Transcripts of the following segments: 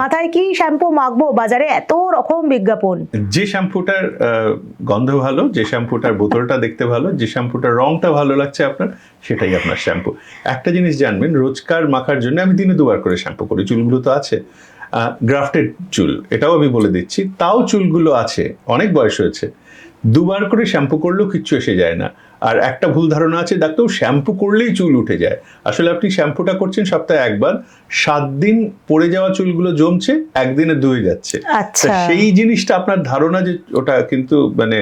মাথায় কি শ্যাম্পু মাখবো, বাজারে এত রকম বিজ্ঞাপন। যে শ্যাম্পুটার গন্ধ ভালো, যে শ্যাম্পুটার বোতলটা দেখতে ভালো, যে শ্যাম্পুটার রংটা ভালো লাগছে আপনার, সেটাই আপনার শ্যাম্পু। একটা জিনিস জানবেন, রোজকার মাখার জন্য আমি দিনে 2বার করে শ্যাম্পু করি। চুলগুলো তো আছে, গ্রাফটেড চুল, এটাও আমি বলে দিচ্ছি। তাও চুলগুলো আছে, অনেক বয়স হয়েছে, 2বার করে শ্যাম্পু করলেও কিচ্ছু এসে যায় না। আর একটা ভুল ধারণা আছে, ডাক্তার শ্যাম্পু করলেই চুল উঠে যায়। আসলে আপনি শ্যাম্পুটা করছেন সপ্তাহে 1বার, 7 দিন পড়ে যাওয়া চুলগুলো জমছে, একদিনে ধুয়ে যাচ্ছে। আচ্ছা, সেই জিনিসটা আপনার ধারণা যে ওটা কিন্তু মানে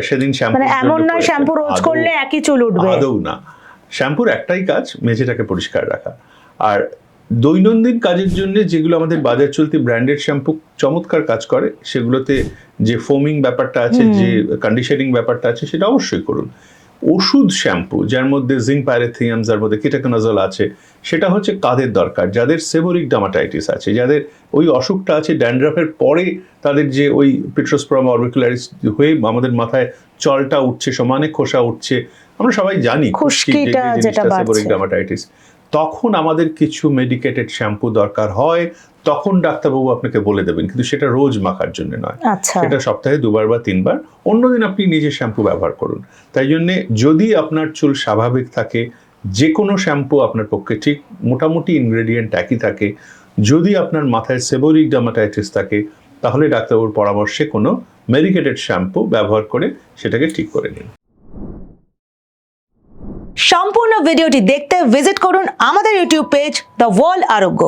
সেদিন শ্যাম্পু, মানে এমন নয় শ্যাম্পু রোজ করলে একই চুল উঠবে, আদৌ না। শ্যাম্পুর একটাই কাজ, মেঝেটাকে পরিষ্কার রাখা। আর দৈনন্দিন কাজের জন্য যেগুলো আমাদের বাজার চলতি ব্র্যান্ডেড শ্যাম্পু চমৎকার কাজ করে, সেগুলোতে যে ফোমিং ব্যাপারটা আছে, যে কন্ডিশনিং ব্যাপারটা আছে, সেটা অবশ্যই করুন। ওষুধ শ্যাম্পু যার মধ্যে জিঙ্ক পাইরেথিয়াম, যার মধ্যে কিটাকোনাজল আছে, সেটা হচ্ছে কাদের দরকার, যাদের সেবোরিক ডার্মাটাইটিস আছে, যাদের ওই অসুখটা আছে, ড্যান্ড্রাফের পরে তাদের যে ওই পিট্রোস্পোরাম অরবিকুলারিস হয়ে আমাদের মাথায় চলটা উঠছে, সমানে খোসা উঠছে, আমরা সবাই জানি খুশকিটা যেটা সেবোরিক ডার্মাটাইটিস। তখন আমাদের কিছু মেডিকেটেড শ্যাম্পু দরকার হয়, তখন ডাক্তারবাবু আপনাকে বলে দেবেন, কিন্তু সেটা রোজ মাখার জন্য নয়। সেটা সপ্তাহে 2বার বা 3বার, অন্যদিন আপনি নিজের শ্যাম্পু ব্যবহার করুন। তাই জন্যে যদি আপনার চুল স্বাভাবিক থাকে, যে কোনো শ্যাম্পু আপনার পক্ষে ঠিক, মোটামুটি ইনগ্রেডিয়েন্ট একই থাকে। যদি আপনার মাথায় সেবোরিক ডার্মাটাইটিস থাকে, তাহলে ডাক্তারবাবুর পরামর্শে কোনো মেডিকেটেড শ্যাম্পু ব্যবহার করে সেটাকে ঠিক করে নিন। সম্পূর্ণ ভিডিওটি দেখতে ভিজিট করুন আমাদের ইউটিউব পেজ দ্য ওয়ার্ল্ড আরোগ্য।